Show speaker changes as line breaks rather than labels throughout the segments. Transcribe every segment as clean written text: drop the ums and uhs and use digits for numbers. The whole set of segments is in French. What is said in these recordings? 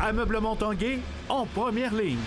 Ameublement Tanguay en première ligne.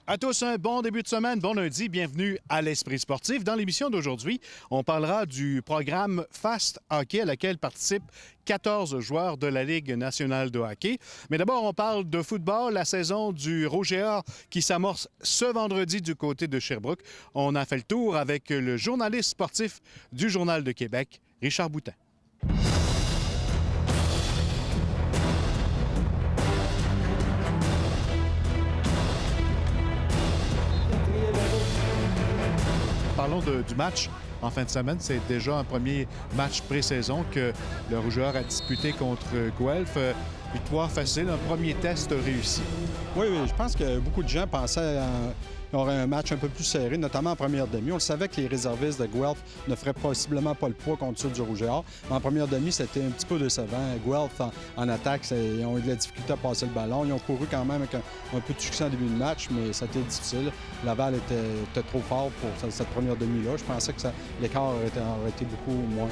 À tous, un bon début de semaine, bon lundi, bienvenue à l'Esprit sportif. Dans l'émission d'aujourd'hui, on parlera du programme Fast Hockey à laquelle participent 14 joueurs de la Ligue nationale de hockey. Mais d'abord, on parle de football, la saison du Rouge et Or qui s'amorce ce vendredi du côté de Sherbrooke. On a fait le tour avec le journaliste sportif du Journal de Québec, Richard Boutin. Parlons du match en fin de semaine. C'est déjà un premier match pré-saison que le Rougeur a disputé contre Guelph. Victoire facile, un premier test réussi.
Oui, je pense que beaucoup de gens pensaient qu'il y aurait un match un peu plus serré, notamment en première demi. On le savait que les réservistes de Guelph ne feraient possiblement pas le poids contre ceux du Rouge et Or. Mais en première demi, c'était un petit peu décevant. Guelph, en attaque, ils ont eu de la difficulté à passer le ballon. Ils ont couru quand même avec un peu de succès en début de match, mais ça a été difficile. Laval était trop fort pour cette première demi-là. Je pensais que l'écart aurait été beaucoup moins.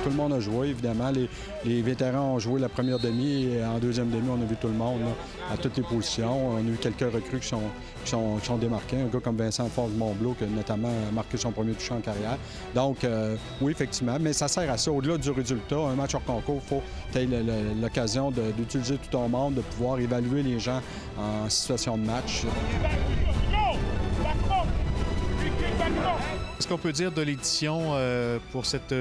Tout le monde a joué, évidemment. Les vétérans ont joué la première demi et en deuxième demi, on a vu tout le monde là, à toutes les positions. On a eu quelques recrues qui sont démarqués. Un gars comme Vincent Force-Montblot qui a notamment marqué son premier toucher en carrière. Donc, oui, effectivement, mais ça sert à ça. Au-delà du résultat, un match hors concours, il faut que tu aies l'occasion d'utiliser tout ton monde, de pouvoir évaluer les gens en situation de match.
Qu'est-ce qu'on peut dire de l'édition pour cette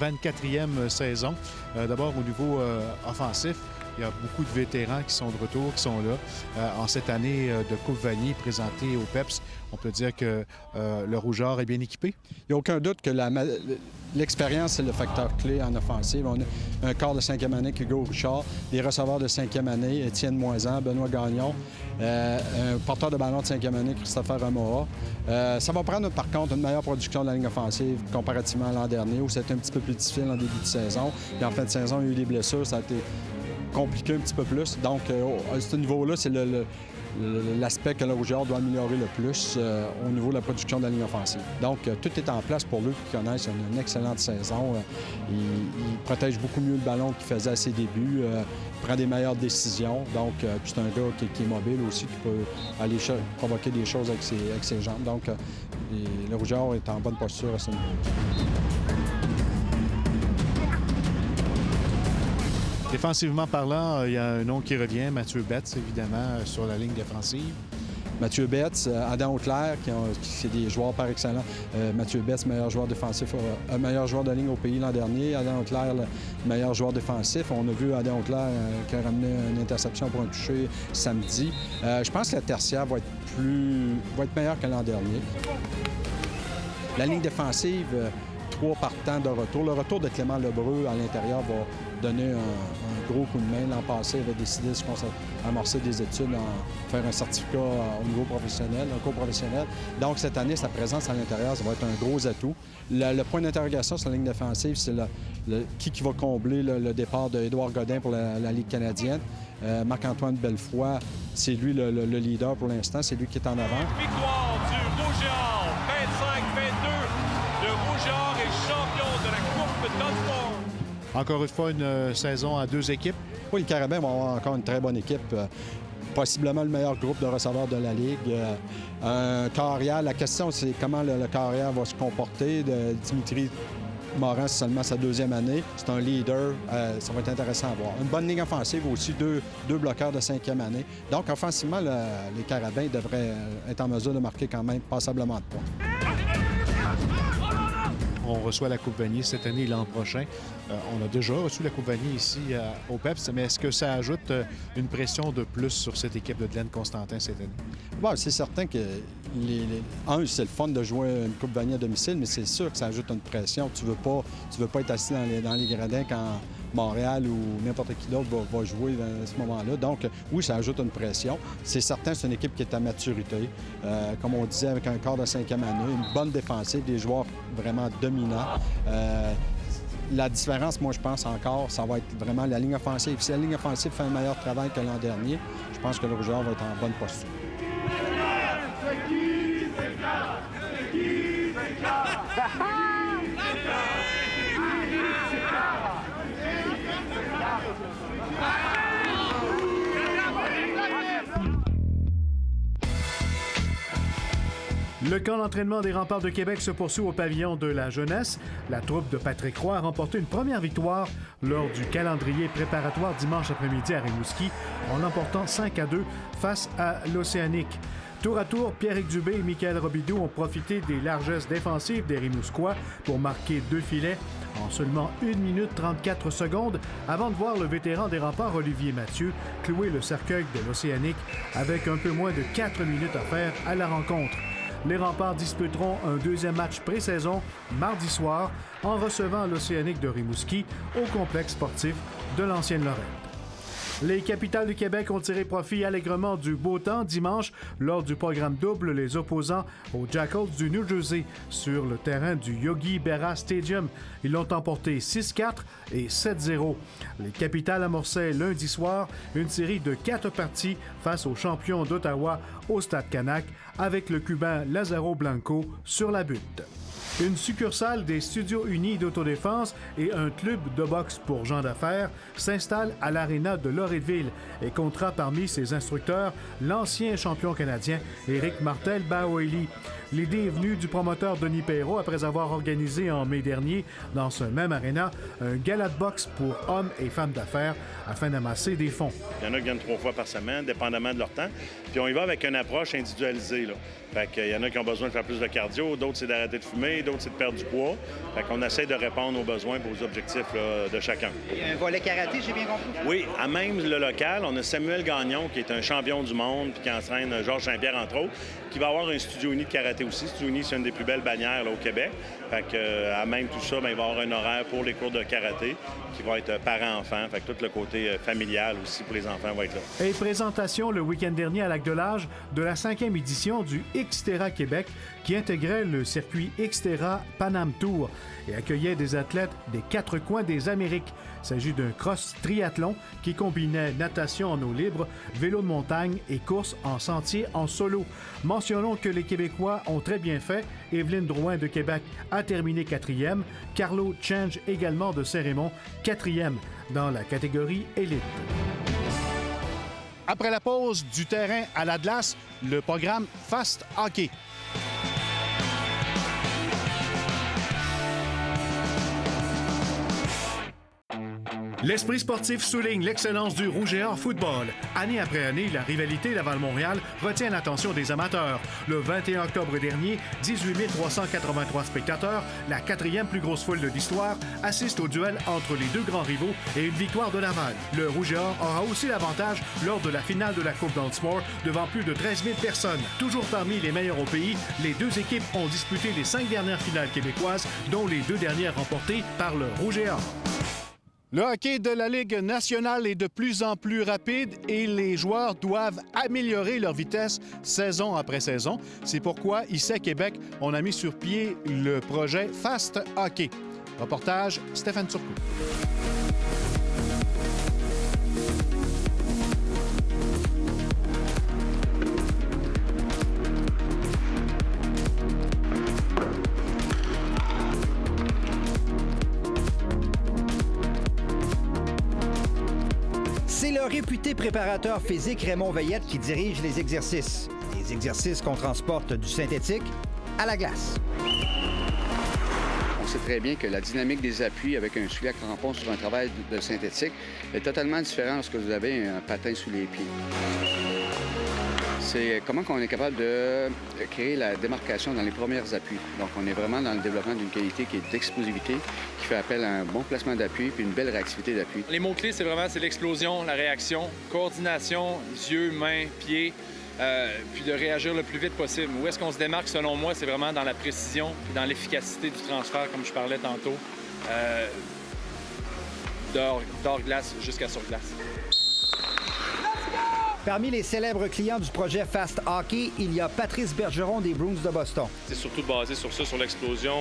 24e saison? D'abord, au niveau offensif, il y a beaucoup de vétérans qui sont de retour, qui sont là. En cette année de Coupe Vanier présentée au PEPS, on peut dire que le Rouge-Or est bien équipé?
Il n'y a aucun doute que l'expérience, c'est le facteur clé en offensive. On a un quart de cinquième année, Hugo Richard, des receveurs de cinquième année, Étienne Moisan, Benoît Gagnon, un porteur de ballon de cinquième année, Christopher Ramoa. Ça va prendre, par contre, une meilleure production de la ligne offensive comparativement à l'an dernier, où c'était un petit peu plus difficile en début de saison. Puis en fin de saison, il y a eu des blessures, ça a été compliqué un petit peu plus. Donc, à ce niveau-là, c'est l'aspect que le Rouge et Or doit améliorer le plus au niveau de la production de la ligne offensive. Donc, tout est en place pour eux qui connaissent une excellente saison. Il protège beaucoup mieux le ballon qu'il faisait à ses débuts, prend des meilleures décisions. Donc, puis c'est un gars qui est mobile aussi, qui peut aller provoquer des choses avec ses jambes. Donc, le Rouge et Or est en bonne posture à ce niveau.
Défensivement parlant, il y a un nom qui revient, Mathieu Betts, évidemment, sur la ligne défensive.
Mathieu Betts, Adam Auclair, c'est des joueurs par excellence. Mathieu Betts, meilleur joueur défensif, meilleur joueur de ligne au pays l'an dernier. Adam Auclair, le meilleur joueur défensif. On a vu Adam Auclair qui a ramené une interception pour un toucher samedi. Je pense que la tertiaire va être meilleure que l'an dernier. La ligne défensive, 3 partants de retour. Le retour de Clément Lebreu à l'intérieur va donner un gros coup de main. L'an passé, il avait décidé de amorcer des études, faire un certificat au niveau professionnel, un cours professionnel. Donc, cette année, sa présence à l'intérieur, ça va être un gros atout. Le point d'interrogation sur la ligne défensive, c'est qui va combler le départ d'Édouard Godin pour la Ligue canadienne. Marc-Antoine Belfoy, c'est lui le leader pour l'instant, c'est lui qui est en avant.
Victoire du Rouge et Or, 25-22. Le Rouge et Or est champion de la Coupe Dunford.
Encore une fois, une saison à 2 équipes.
Oui, le Carabin va avoir encore une très bonne équipe. Possiblement le meilleur groupe de receveurs de la Ligue. Un carrière, la question, c'est comment le carrière va se comporter. Dimitri Morin, c'est seulement sa 2e année. C'est un leader. Ça va être intéressant à voir. Une bonne ligne offensive aussi, deux bloqueurs de 5e année. Donc, offensivement, les Carabins devraient être en mesure de marquer quand même passablement de points.
On reçoit la Coupe Vanier cette année et l'an prochain. On a déjà reçu la Coupe Vanier ici au PEPS, mais est-ce que ça ajoute une pression de plus sur cette équipe de Glenn Constantin cette année?
Bon, c'est certain que c'est le fun de jouer une Coupe Vanier à domicile, mais c'est sûr que ça ajoute une pression. Tu veux pas être assis dans les gradins quand Montréal ou n'importe qui d'autre va jouer à ce moment-là. Donc, oui, ça ajoute une pression. C'est certain, c'est une équipe qui est à maturité. Comme on disait, avec un quart de 5e année, une bonne défensive, des joueurs vraiment dominants. La différence, moi, je pense encore, ça va être vraiment la ligne offensive. Si la ligne offensive fait un meilleur travail que l'an dernier, je pense que le Rouge-et-Or va être en bonne posture.
Le camp d'entraînement des Remparts de Québec se poursuit au pavillon de la jeunesse. La troupe de Patrick Roy a remporté une première victoire lors du calendrier préparatoire dimanche après-midi à Rimouski en l'emportant 5-2 face à l'Océanique. Tour à tour, Pierrick Dubé et Michael Robidoux ont profité des largesses défensives des Rimouskois pour marquer 2 filets en seulement 1 minute 34 secondes avant de voir le vétéran des Remparts Olivier Mathieu clouer le cercueil de l'Océanique avec un peu moins de 4 minutes à faire à la rencontre. Les Remparts disputeront un deuxième match pré-saison mardi soir en recevant l'Océanique de Rimouski au complexe sportif de l'Ancienne-Lorraine. Les Capitales du Québec ont tiré profit allègrement du beau temps dimanche lors du programme double les opposants aux Jackals du New Jersey sur le terrain du Yogi Berra Stadium. Ils l'ont emporté 6-4 et 7-0. Les Capitales amorçaient lundi soir une série de 4 parties face aux champions d'Ottawa au Stade Canac avec le Cubain Lázaro Blanco sur la butte. Une succursale des Studios Unis d'autodéfense et un club de boxe pour gens d'affaires s'installent à l'aréna de Loretteville et comptera parmi ses instructeurs l'ancien champion canadien Éric Martel-Baoili. L'idée est venue du promoteur Denis Perrault après avoir organisé en mai dernier, dans ce même aréna, un gala de boxe pour hommes et femmes d'affaires afin d'amasser des fonds.
Il y en a qui viennent 3 fois par semaine, dépendamment de leur temps. Puis on y va avec une approche individualisée, là. Fait qu'il y en a qui ont besoin de faire plus de cardio, d'autres c'est d'arrêter de fumer, d'autres c'est de perdre du poids. Fait qu'on essaie de répondre aux besoins et aux objectifs là, de chacun.
Il y a un volet karaté, j'ai bien compris?
Oui, à même le local, on a Samuel Gagnon qui est un champion du monde puis qui entraîne Georges Saint-Pierre entre autres, qui va avoir un studio uni de karaté aussi. Studio uni, c'est une des plus belles bannières là, au Québec. Fait que, à même tout ça, bien, il va y avoir un horaire pour les cours de karaté qui va être parent-enfant. Fait que tout le côté familial aussi pour les enfants va être là.
Et présentation le week-end dernier à Lac-de-L'Âge de la 5e édition du Xterra Québec qui intégrait le circuit Xterra Panam Tour et accueillait des athlètes des 4 coins des Amériques. Il s'agit d'un cross triathlon qui combinait natation en eau libre, vélo de montagne et course en sentier en solo. Mentionnons que les Québécois ont très bien fait. Evelyne Drouin de Québec a terminé 4e. Carlo Change également de Saint-Raymond, 4e dans la catégorie élite.
Après la pause du terrain à la glace, le programme Fast Hockey.
L'esprit sportif souligne l'excellence du Rouge-et-Or football. Année après année, la rivalité Laval-Montréal retient l'attention des amateurs. Le 21 octobre dernier, 18 383 spectateurs, la 4e plus grosse foule de l'histoire, assistent au duel entre les deux grands rivaux et une victoire de Laval. Le Rouge-et-Or aura aussi l'avantage lors de la finale de la Coupe Dunsmore devant plus de 13 000 personnes. Toujours parmi les meilleurs au pays, les deux équipes ont disputé les 5 dernières finales québécoises, dont les 2 dernières remportées par le Rouge-et-Or.
Le hockey de la Ligue nationale est de plus en plus rapide et les joueurs doivent améliorer leur vitesse saison après saison. C'est pourquoi, ici à Québec, on a mis sur pied le projet Fast Hockey. Reportage Stéphane Turcot.
C'est le réputé préparateur physique Raymond Veillette qui dirige les exercices. Des exercices qu'on transporte du synthétique à la glace.
On sait très bien que la dynamique des appuis avec un soulier à crampons sur un travail de synthétique est totalement différent lorsque vous avez un patin sous les pieds. C'est comment on est capable de créer la démarcation dans les premiers appuis. Donc, on est vraiment dans le développement d'une qualité qui est d'explosivité, qui fait appel à un bon placement d'appui puis une belle réactivité d'appui.
Les mots-clés, c'est l'explosion, la réaction, coordination, yeux, mains, pieds, puis de réagir le plus vite possible. Où est-ce qu'on se démarque, selon moi, c'est vraiment dans la précision et dans l'efficacité du transfert, comme je parlais tantôt. d'hors-glace jusqu'à sur glace.
Parmi les célèbres clients du projet Fast Hockey, il y a Patrice Bergeron des Bruins de Boston.
C'est surtout basé sur ça, sur l'explosion,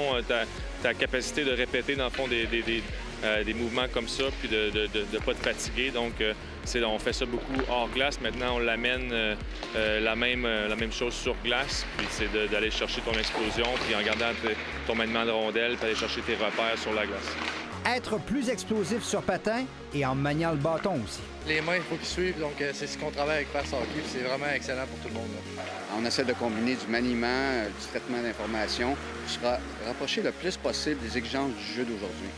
ta capacité de répéter, dans le fond, des mouvements comme ça, puis de ne pas te fatiguer. Donc, on fait ça beaucoup hors glace. Maintenant, on l'amène la même chose sur glace, puis c'est d'aller chercher ton explosion, puis en gardant ton maniement de rondelle, puis aller chercher tes repères sur la glace.
Être plus explosif sur patin et en maniant le bâton aussi.
Les mains, il faut qu'ils suivent, donc c'est ce qu'on travaille avec Fast Hockey, puis c'est vraiment excellent pour tout le monde. Là.
On essaie de combiner du maniement, du traitement d'information pour se rapprocher le plus possible des exigences du jeu d'aujourd'hui.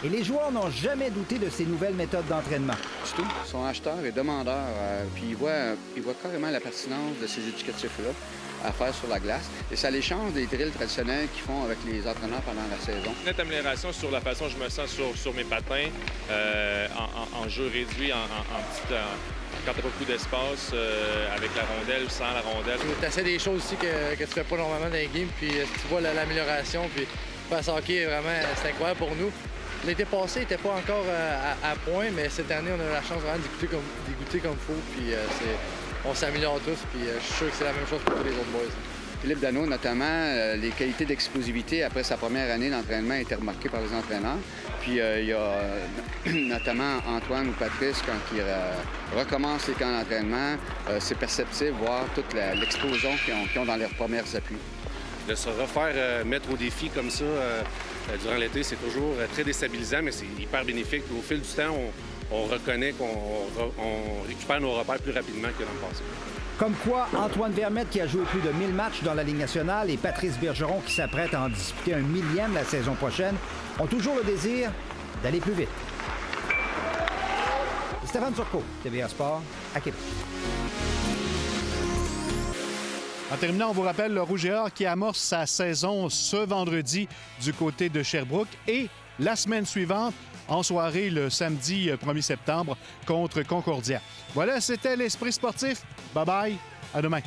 Et les joueurs n'ont jamais douté de ces nouvelles méthodes d'entraînement.
Du tout. Ils sont acheteurs et demandeurs, puis ils voient carrément la pertinence de ces éducatifs-là à faire sur la glace. Et ça les change des drills traditionnels qu'ils font avec les entraîneurs pendant la saison.
Nette amélioration sur la façon dont je me sens sur mes patins, en jeu réduit, quand t'as pas beaucoup d'espace, avec la rondelle, sans la rondelle.
Tu essaies des choses aussi que tu fais pas normalement dans les games, puis tu vois l'amélioration, puis Fast Hockey, vraiment, c'est incroyable pour nous. L'été passé, il n'était pas encore à point, mais cette année, on a eu la chance vraiment d'y goûter comme il faut, puis on s'améliore tous, puis je suis sûr que c'est la même chose pour tous les autres boys.
Philippe Danault, notamment, les qualités d'explosivité après sa première année d'entraînement étaient remarquées par les entraîneurs. Puis il y a notamment Antoine ou Patrice, quand ils recommencent les camps d'entraînement, c'est perceptible, voir toute l'explosion qu'ils ont dans leurs premiers appuis.
De se refaire mettre au défi comme ça durant l'été, c'est toujours très déstabilisant, mais c'est hyper bénéfique. Au fil du temps, on reconnaît qu'on récupère nos repères plus rapidement que dans le passé.
Comme quoi, Antoine Vermette, qui a joué plus de 1000 matchs dans la Ligue nationale, et Patrice Bergeron, qui s'apprête à en disputer un 1000e la saison prochaine, ont toujours le désir d'aller plus vite. Stéphane Turcot, TVA Sport, à Québec.
En terminant, on vous rappelle le Rouge et Or qui amorce sa saison ce vendredi du côté de Sherbrooke et la semaine suivante, en soirée, le samedi 1er septembre, contre Concordia. Voilà, c'était l'Esprit sportif. Bye-bye. À demain.